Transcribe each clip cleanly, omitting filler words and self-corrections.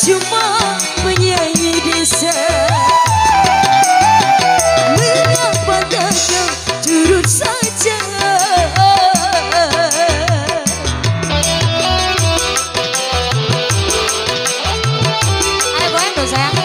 cuma penyanyi desa. Mengapa kau turut saja? Ayo goyang dong sayang.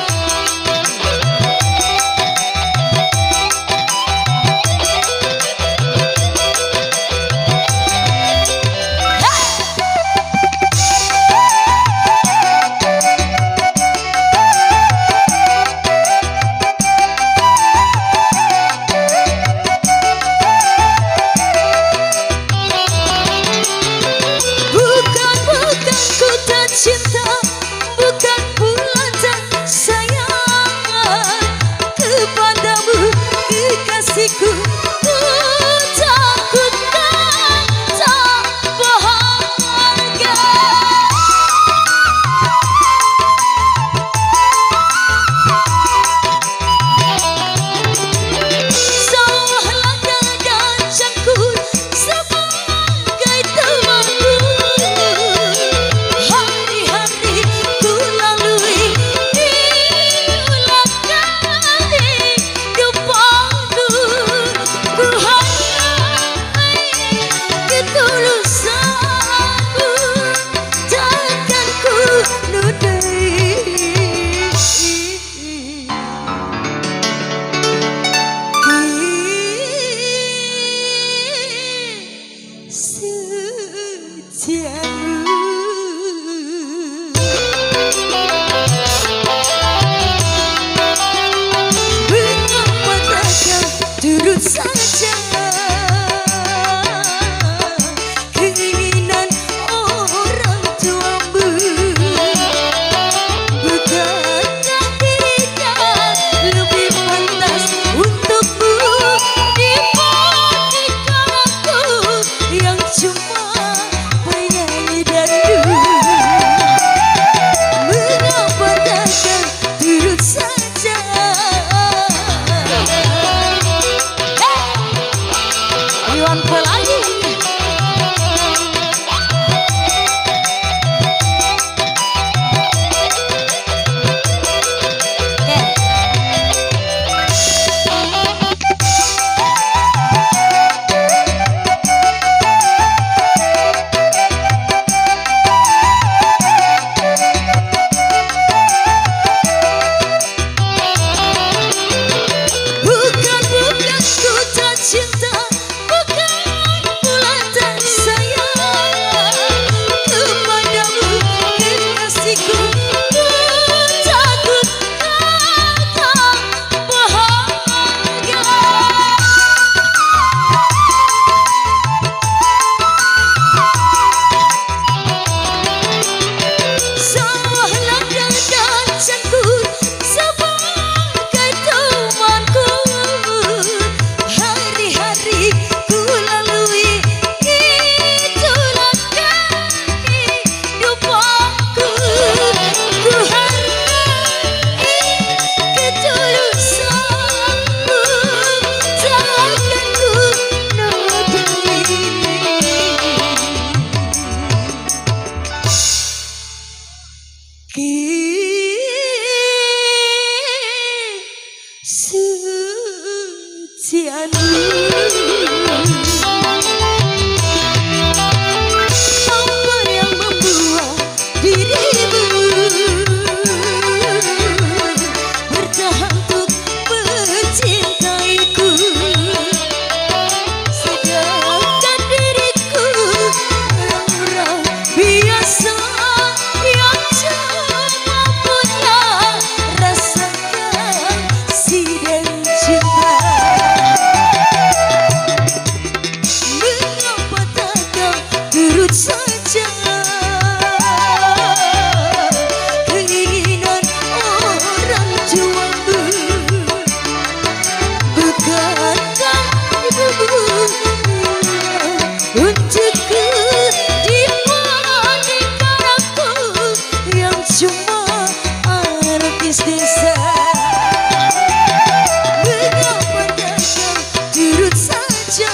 Cinta bukan pula tak sayang kepadamu kekasihku. Ku takutkan tak bahagia. Seolah dan cangkul sebagai temanku. Turut saja keinginan orang tuamu. Bukankah kita lebih pantas untukmu dibandingkan aku yang cuma penyanyi dangdut? Mengapa tak turut saja? Pelagi bukan ku tak cinta. Apa yang membuat dirimu bertahan untuk mencintaiku, sedangkan diriku orang-orang biasa yang cuma punya rasa kasih dan cinta. Saja keinginan orang tuamu. Bukankah untukku dibandingkan aku yang cuma artis desa? Mengapa tak turut saja?